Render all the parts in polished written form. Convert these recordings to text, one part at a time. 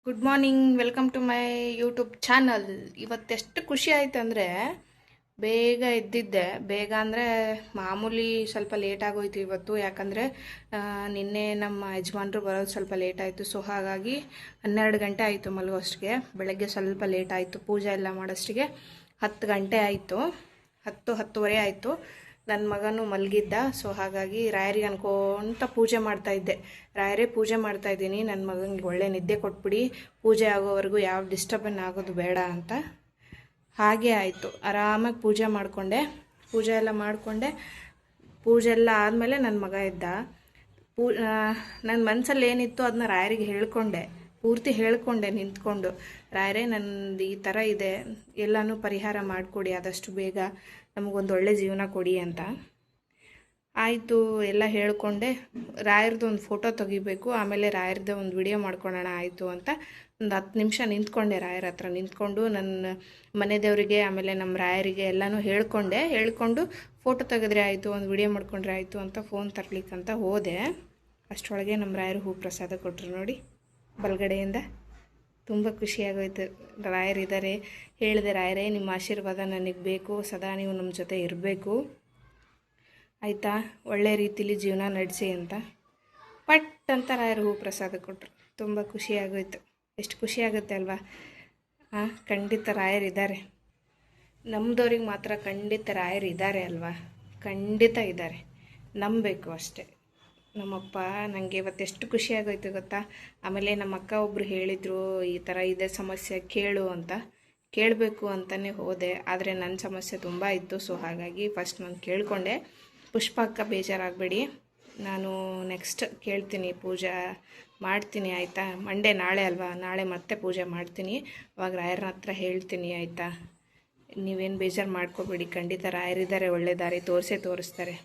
Good morning, welcome to my YouTube channel. ಇವತ್ತೆಷ್ಟು ಖುಷಿ ಆಯ್ತು ಅಂದರೆ ಬೇಗ ಎದ್ದಿದ್ದೆ. ಬೇಗ ಅಂದರೆ ಮಾಮೂಲಿ ಸ್ವಲ್ಪ ಲೇಟ್ ಆಗೋಯ್ತು ಇವತ್ತು. ಯಾಕಂದರೆ ನಿನ್ನೆ ನಮ್ಮ ಯಜಮಾನ್ರು ಬರೋದು ಸ್ವಲ್ಪ ಲೇಟ್ ಆಯಿತು. ಸೊ ಹಾಗಾಗಿ 12 ಗಂಟೆ ಆಯಿತು ಮಲಗೋಷ್ಟಿಗೆ. ಬೆಳಗ್ಗೆ ಸ್ವಲ್ಪ ಲೇಟ್ ಆಯಿತು. ಪೂಜೆ ಎಲ್ಲ ಮಾಡೋಷ್ಟಿಗೆ 10 ಗಂಟೆ ಆಯಿತು. 10-10:30 ಆಯಿತು. ನನ್ನ ಮಗನೂ ಮಲಗಿದ್ದ. ಸೊ ಹಾಗಾಗಿ ರಾಯರಿಗೆ ಅನ್ಕೊಂತ ಪೂಜೆ ಮಾಡ್ತಾಯಿದ್ದೆ. ರಾಯರೇ ಪೂಜೆ ಮಾಡ್ತಾಯಿದ್ದೀನಿ, ನನ್ನ ಮಗನಿಗೆ ಒಳ್ಳೆ ನಿದ್ದೆ ಕೊಟ್ಬಿಡಿ, ಪೂಜೆ ಆಗೋವರೆಗೂ ಯಾವ ಡಿಸ್ಟರ್ಬನ್ ಆಗೋದು ಬೇಡ ಅಂತ. ಹಾಗೆ ಆಯಿತು. ಆರಾಮಾಗಿ ಪೂಜೆ ಮಾಡಿಕೊಂಡೆ. ಪೂಜೆ ಎಲ್ಲ ಮಾಡಿಕೊಂಡೆ. ಪೂಜೆ ಎಲ್ಲ ಆದಮೇಲೆ ನನ್ನ ಮಗ ಇದ್ದ. ನನ್ನ ಮನಸ್ಸಲ್ಲಿ ಏನಿತ್ತು ಅದನ್ನ ರಾಯರಿಗೆ ಹೇಳ್ಕೊಂಡೆ. ಪೂರ್ತಿ ಹೇಳ್ಕೊಂಡೆ ನಿಂತ್ಕೊಂಡು, ರಾಯರೇ ನನ್ನದು ಈ ಥರ ಇದೆ, ಎಲ್ಲನೂ ಪರಿಹಾರ ಮಾಡಿಕೊಡಿ, ಆದಷ್ಟು ಬೇಗ ನಮಗೊಂದು ಒಳ್ಳೆ ಜೀವನ ಕೊಡಿ ಅಂತ. ಆಯಿತು, ಎಲ್ಲ ಹೇಳ್ಕೊಂಡೆ. ರಾಯರದ್ದು ಒಂದು ಫೋಟೋ ತೆಗಿಬೇಕು, ಆಮೇಲೆ ರಾಯರದ್ದು ಒಂದು ವಿಡಿಯೋ ಮಾಡ್ಕೊಳ್ಳೋಣ ಆಯಿತು ಅಂತ ಒಂದು 10 ನಿಮಿಷ ನಿಂತ್ಕೊಂಡೆ. ರಾಯರ ಹತ್ರ ನಿಂತ್ಕೊಂಡು ನನ್ನ ಮನೆ ದೇವರಿಗೆ ಆಮೇಲೆ ನಮ್ಮ ರಾಯರಿಗೆ ಎಲ್ಲನೂ ಹೇಳ್ಕೊಂಡು ಫೋಟೋ ತೆಗೆದ್ರೆ ಆಯಿತು, ಒಂದು ವಿಡಿಯೋ ಮಾಡ್ಕೊಂಡ್ರೆ ಆಯಿತು ಅಂತ ಫೋನ್ ತರ್ಲಿಕ್ಕಂತ ಹೋದೆ. ಅಷ್ಟರೊಳಗೆ ನಮ್ಮ ರಾಯರು ಹೂ ಪ್ರಸಾದ ಕೊಟ್ಟರು ನೋಡಿ, ಬಲಗಡೆಯಿಂದ. ತುಂಬ ಖುಷಿಯಾಗೋಯ್ತು. ರಾಯರಿದ್ದಾರೆ. ಹೇಳಿದೆ, ರಾಯರೇ ನಿಮ್ಮ ಆಶೀರ್ವಾದ ನನಗೆ ಬೇಕು, ಸದಾ ನೀವು ನಮ್ಮ ಜೊತೆ ಇರಬೇಕು ಆಯಿತಾ, ಒಳ್ಳೆ ರೀತಿಲಿ ಜೀವನ ನಡೆಸಿ ಅಂತ ಪಟ್ ಅಂತ ರಾಯರು ಹೂ ಪ್ರಸಾದ ಕೊಟ್ಟರು. ತುಂಬ ಖುಷಿಯಾಗೋಯ್ತು. ಎಷ್ಟು ಖುಷಿಯಾಗುತ್ತೆ ಅಲ್ವಾ? ಖಂಡಿತ ರಾಯರಿದ್ದಾರೆ. ನಮ್ಮದವ್ರಿಗೆ ಮಾತ್ರ ಖಂಡಿತ ರಾಯರಿದ್ದಾರೆ ಅಲ್ವಾ? ಖಂಡಿತ ಇದ್ದಾರೆ, ನಂಬಬೇಕು ಅಷ್ಟೇ. ನಮ್ಮಪ್ಪ ನನಗೆ ಇವತ್ತೆಷ್ಟು ಖುಷಿಯಾಗೋಯ್ತು ಗೊತ್ತಾ. ಆಮೇಲೆ ನಮ್ಮ ಅಕ್ಕ ಒಬ್ಬರು ಹೇಳಿದರು, ಈ ಥರ ಇದೆ ಸಮಸ್ಯೆ, ಕೇಳು ಅಂತ. ಕೇಳಬೇಕು ಅಂತಲೇ ಹೋದೆ, ಆದರೆ ನನ್ನ ಸಮಸ್ಯೆ ತುಂಬ ಇತ್ತು. ಸೊ ಹಾಗಾಗಿ ಫಸ್ಟ್ ನಾನು ಕೇಳಿಕೊಂಡೆ. ಪುಷ್ಪ ಅಕ್ಕ ಬೇಜಾರಾಗಬೇಡಿ, ನಾನು ನೆಕ್ಸ್ಟ್ ಕೇಳ್ತೀನಿ, ಪೂಜೆ ಮಾಡ್ತೀನಿ ಆಯಿತಾ. ಮಂಡೇ ನಾಳೆ ಅಲ್ವಾ, ನಾಳೆ ಮತ್ತೆ ಪೂಜೆ ಮಾಡ್ತೀನಿ. ಅವಾಗ ರಾಯರ ಹತ್ರ ಹೇಳ್ತೀನಿ ಆಯಿತಾ. ನೀವೇನು ಬೇಜಾರು ಮಾಡ್ಕೋಬೇಡಿ, ಖಂಡಿತ ರಾಯರಿದ್ದಾರೆ, ಒಳ್ಳೆ ದಾರಿ ತೋರಿಸ್ತಾರೆ.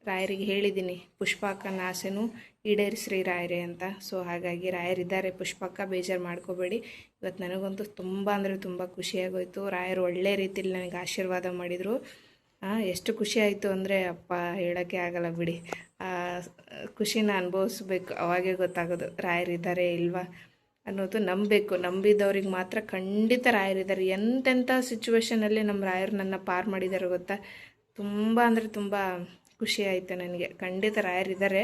ರಾಯರಿಗೆ ಹೇಳಿದ್ದೀನಿ, ಪುಷ್ಪಕ್ಕನ ಆಸೆನೂ ಈಡೇರಿಸ್ರಿ ರಾಯರೇ ಅಂತ. ಸೊ ಹಾಗಾಗಿ ರಾಯರಿದ್ದಾರೆ, ಪುಷ್ಪಕ್ಕ ಬೇಜಾರು ಮಾಡ್ಕೋಬೇಡಿ. ಇವತ್ತು ನನಗಂತೂ ತುಂಬ ಅಂದರೆ ತುಂಬ ಖುಷಿಯಾಗೋಯ್ತು. ರಾಯರು ಒಳ್ಳೆ ರೀತಿಯಲ್ಲಿ ನನಗೆ ಆಶೀರ್ವಾದ ಮಾಡಿದರು. ಎಷ್ಟು ಖುಷಿ ಆಯಿತು ಅಂದರೆ ಅಪ್ಪ ಹೇಳೋಕ್ಕೆ ಆಗಲ್ಲ ಬಿಡಿ. ಖುಷಿನ ಅನುಭವಿಸ್ಬೇಕು, ಅವಾಗೇ ಗೊತ್ತಾಗೋದು ರಾಯರಿದ್ದಾರೆ ಇಲ್ವಾ ಅನ್ನೋದು. ನಂಬಬೇಕು, ನಂಬಿದವ್ರಿಗೆ ಮಾತ್ರ ಖಂಡಿತ ರಾಯರಿದ್ದಾರೆ. ಎಂತೆಂಥ ಸಿಚುವೇಷನಲ್ಲಿ ನಮ್ಮ ರಾಯರು ನನ್ನ ಪಾರು ಮಾಡಿದ್ದಾರೆ ಗೊತ್ತಾ. ತುಂಬ ಅಂದರೆ ತುಂಬ ಖುಷಿ ಆಯಿತು ನನಗೆ. ಖಂಡಿತ ರಾಯರಿದ್ದಾರೆ,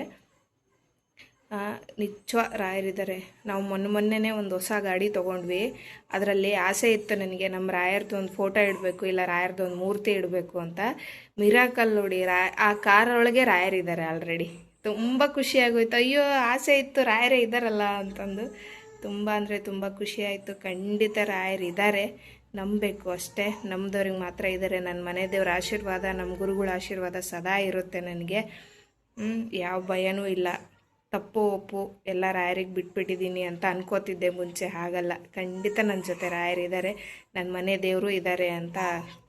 ನಿಜ ರಾಯರಿದ್ದಾರೆ. ನಾವು ಮೊನ್ನೆನೇ ಒಂದು ಹೊಸ ಗಾಡಿ ತೊಗೊಂಡ್ವಿ. ಅದರಲ್ಲಿ ಆಸೆ ಇತ್ತು ನನಗೆ, ನಮ್ಮ ರಾಯರದ್ದು ಒಂದು ಫೋಟೋ ಇಡಬೇಕು, ಇಲ್ಲ ರಾಯರದ್ದು ಒಂದು ಮೂರ್ತಿ ಇಡಬೇಕು ಅಂತ. ಮಿರಾಕಲ್ ನೋಡಿ, ಆ ಕಾರೊಳಗೆ ರಾಯರಿದ್ದಾರೆ ಆಲ್ರೆಡಿ. ತುಂಬ ಖುಷಿಯಾಗೋಯ್ತು. ಅಯ್ಯೋ, ಆಸೆ ಇತ್ತು, ರಾಯರೇ ಇದ್ದಾರಲ್ಲ ಅಂತಂದು ತುಂಬ ಅಂದರೆ ತುಂಬ ಖುಷಿ ಆಯಿತು. ಖಂಡಿತ ರಾಯರಿದ್ದಾರೆ, ನಂಬಬೇಕು ಅಷ್ಟೇ. ನಮ್ಮದವ್ರಿಗೆ ಮಾತ್ರ ಇದ್ದಾರೆ. ನನ್ನ ಮನೆ ದೇವ್ರ ಆಶೀರ್ವಾದ, ನಮ್ಮ ಗುರುಗಳ ಆಶೀರ್ವಾದ ಸದಾ ಇರುತ್ತೆ ನನಗೆ. ಯಾವ ಭಯನೂ ಇಲ್ಲ. ತಪ್ಪು ಒಪ್ಪು ಎಲ್ಲ ರಾಯರಿಗೆ ಬಿಟ್ಬಿಟ್ಟಿದ್ದೀನಿ ಅಂತ ಅನ್ಕೋತಿದ್ದೆ ಮುಂಚೆ. ಹಾಗಲ್ಲ, ಖಂಡಿತ ನನ್ನ ಜೊತೆ ರಾಯರಿದ್ದಾರೆ, ನನ್ನ ಮನೆ ದೇವರು ಇದ್ದಾರೆ ಅಂತ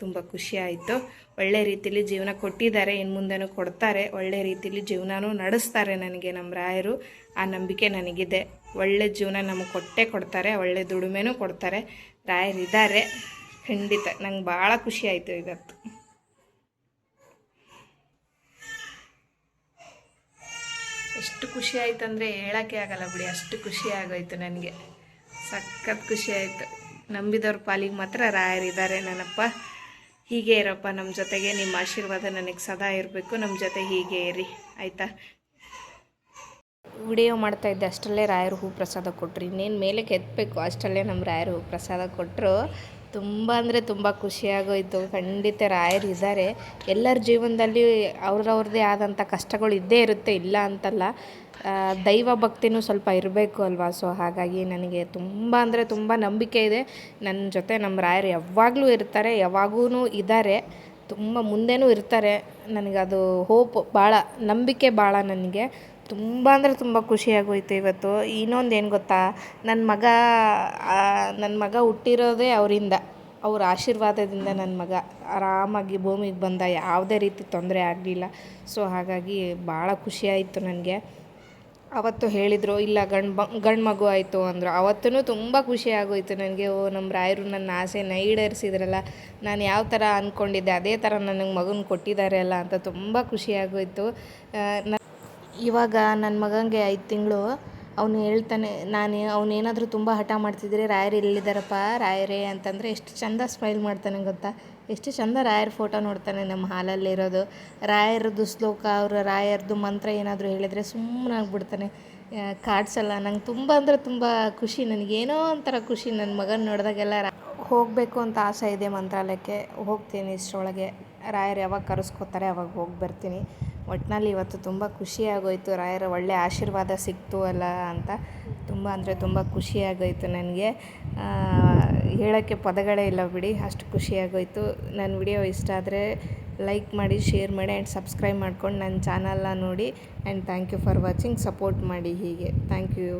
ತುಂಬ ಖುಷಿ ಆಯಿತು. ಒಳ್ಳೆ ರೀತಿಲಿ ಜೀವನ ಕೊಟ್ಟಿದ್ದಾರೆ, ಇನ್ನು ಮುಂದೆನೂ ಕೊಡ್ತಾರೆ. ಒಳ್ಳೆ ರೀತಿಲಿ ಜೀವನನೂ ನಡೆಸ್ತಾರೆ ನನಗೆ ನಮ್ಮ ರಾಯರು. ಆ ನಂಬಿಕೆ ನನಗಿದೆ. ಒಳ್ಳೆ ಜೀವನ ನಮಗೆ ಕೊಡ್ತಾರೆ, ಒಳ್ಳೆ ದುಡಿಮೆನೂ ಕೊಡ್ತಾರೆ. ರಾಯರಿದ್ದಾರೆ ಖಂಡಿತ. ನಂಗೆ ಭಾಳ ಖುಷಿ ಆಯಿತು ಇವತ್ತು. ಎಷ್ಟು ಖುಷಿ ಆಯಿತು ಅಂದರೆ ಹೇಳೋಕ್ಕೆ ಆಗಲ್ಲ ಬಿಡಿ, ಅಷ್ಟು ಖುಷಿ ಆಗೋಯ್ತು ನನಗೆ. ಸಖತ್ ಖುಷಿ ಆಯಿತು. ನಂಬಿದವ್ರ ಪಾಲಿಗೆ ಮಾತ್ರ ರಾಯರಿದ್ದಾರೆ. ನನ್ನಪ್ಪ ಹೀಗೆ ಇರಪ್ಪ ನಮ್ಮ ಜೊತೆಗೆ, ನಿಮ್ಮ ಆಶೀರ್ವಾದ ನನಗೆ ಸದಾ ಇರಬೇಕು, ನಮ್ಮ ಜೊತೆ ಹೀಗೆ ಇರಿ ಆಯಿತಾ. ವಿಡಿಯೋ ಮಾಡ್ತಾಯಿದ್ದೆ ಅಷ್ಟರಲ್ಲೇ ರಾಯರು ಹೂ ಪ್ರಸಾದ ಕೊಟ್ಟರು. ಇನ್ನೇನು ಮೇಲೆ ಎತ್ತಬೇಕು ಅಷ್ಟರಲ್ಲೇ ನಮ್ಮ ರಾಯರು ಹೂ ಪ್ರಸಾದ ಕೊಟ್ಟರು. ತುಂಬ ಅಂದರೆ ತುಂಬ ಖುಷಿಯಾಗೋಯ್ತು. ಖಂಡಿತ ರಾಯರು ಇದ್ದಾರೆ. ಎಲ್ಲರ ಜೀವನದಲ್ಲಿ ಅವ್ರದ್ದೇ ಆದಂಥ ಕಷ್ಟಗಳು ಇದ್ದೇ ಇರುತ್ತೆ, ಇಲ್ಲ ಅಂತಲ್ಲ. ದೈವ ಭಕ್ತಿನೂ ಸ್ವಲ್ಪ ಇರಬೇಕು ಅಲ್ವಾ. ಸೊ ಹಾಗಾಗಿ ನನಗೆ ತುಂಬ ಅಂದರೆ ತುಂಬ ನಂಬಿಕೆ ಇದೆ. ನನ್ನ ಜೊತೆ ನಮ್ಮ ರಾಯರು ಯಾವಾಗಲೂ ಇರ್ತಾರೆ, ಯಾವಾಗೂ ಇದ್ದಾರೆ, ತುಂಬ ಮುಂದೆನೂ ಇರ್ತಾರೆ. ನನಗದು ಹೋಪ್ ಭಾಳ, ನಂಬಿಕೆ ಭಾಳ ನನಗೆ. ತುಂಬ ಅಂದರೆ ತುಂಬ ಖುಷಿಯಾಗೋಯ್ತು ಇವತ್ತು. ಇನ್ನೊಂದು ಏನು ಗೊತ್ತಾ, ನನ್ನ ಮಗ ಹುಟ್ಟಿರೋದೇ ಅವರಿಂದ, ಅವ್ರ ಆಶೀರ್ವಾದದಿಂದ ನನ್ನ ಮಗ ಆರಾಮಾಗಿ ಭೂಮಿಗೆ ಬಂದ. ಯಾವುದೇ ರೀತಿ ತೊಂದರೆ ಆಗಲಿಲ್ಲ. ಸೊ ಹಾಗಾಗಿ ಭಾಳ ಖುಷಿಯಾಯಿತು ನನಗೆ. ಅವತ್ತು ಹೇಳಿದರು, ಇಲ್ಲ ಗಂಡು ಮಗು ಆಯಿತು ಅಂದರು. ಅವತ್ತೂ ತುಂಬ ಖುಷಿ ಆಗೋಯ್ತು ನನಗೆ. ನಮ್ಮ ರಾಯರು ನನ್ನ ಆಸೆನ ಈಡೇರಿಸಿದ್ರಲ್ಲ, ನಾನು ಯಾವ ಥರ ಅಂದ್ಕೊಂಡಿದ್ದೆ ಅದೇ ಥರ ನನಗೆ ಮಗನ ಕೊಟ್ಟಿದ್ದಾರೆ ಅಲ್ಲ ಅಂತ ತುಂಬ ಖುಷಿಯಾಗೋಯ್ತು. ಇವಾಗ ನನ್ನ ಮಗನಿಗೆ 5 ತಿಂಗಳು. ಅವನು ಹೇಳ್ತಾನೆ, ಅವನೇನಾದರೂ ತುಂಬ ಹಠ ಮಾಡ್ತಿದ್ರೆ ರಾಯರು ಎಲ್ಲಿದ್ದಾರಪ್ಪ ರಾಯರೇ ಅಂತಂದರೆ ಎಷ್ಟು ಚಂದ ಸ್ಮೈಲ್ ಮಾಡ್ತಾನೆ ಗೊತ್ತಾ, ಎಷ್ಟು ಚಂದ ರಾಯರ ಫೋಟೋ ನೋಡ್ತಾನೆ ನಮ್ಮ ಹಾಲಲ್ಲಿರೋದು. ರಾಯರದ್ದು ಶ್ಲೋಕ, ರಾಯರದ್ದು ಮಂತ್ರ ಏನಾದರೂ ಹೇಳಿದರೆ ಸುಮ್ಮನಾಗ್ಬಿಡ್ತಾನೆ, ಕಾಡ್ಸಲ್ಲ. ನಂಗೆ ತುಂಬ ಅಂದರೆ ತುಂಬ ಖುಷಿ, ನನಗೇನೋ ಒಂಥರ ಖುಷಿ. ನನ್ನ ಮಗನ ನೋಡಿದಾಗೆಲ್ಲ ಹೋಗಬೇಕು ಅಂತ ಆಸೆ ಇದೆ ಮಂತ್ರಾಲಯಕ್ಕೆ. ಹೋಗ್ತೀನಿ ಇಷ್ಟರೊಳಗೆ, ರಾಯರು ಯಾವಾಗ ಕರೆಸ್ಕೋತಾರೆ ಅವಾಗ ಹೋಗಿ ಬರ್ತೀನಿ. ಒಟ್ಟಿನಲ್ಲಿ ಇವತ್ತು ತುಂಬ ಖುಷಿಯಾಗೋಯಿತು, ರಾಯರ ಒಳ್ಳೆ ಆಶೀರ್ವಾದ ಸಿಕ್ತು ಅಲ್ಲ ಅಂತ. ತುಂಬ ಅಂದರೆ ತುಂಬ ಖುಷಿಯಾಗೋಯಿತು ನನಗೆ, ಹೇಳೋಕ್ಕೆ ಪದಗಳೇ ಇಲ್ಲ ಬಿಡಿ, ಅಷ್ಟು ಖುಷಿಯಾಗೋಯಿತು. ನನ್ನ ವಿಡಿಯೋ ಇಷ್ಟ ಆದರೆ ಲೈಕ್ ಮಾಡಿ, ಶೇರ್ ಮಾಡಿ ಆ್ಯಂಡ್ ಸಬ್ಸ್ಕ್ರೈಬ್ ಮಾಡ್ಕೊಂಡು ನನ್ನ ಚಾನಲ್ನ ನೋಡಿ. And thank you for watching. Support ಮಾಡಿ ಹೀಗೆ. Thank you.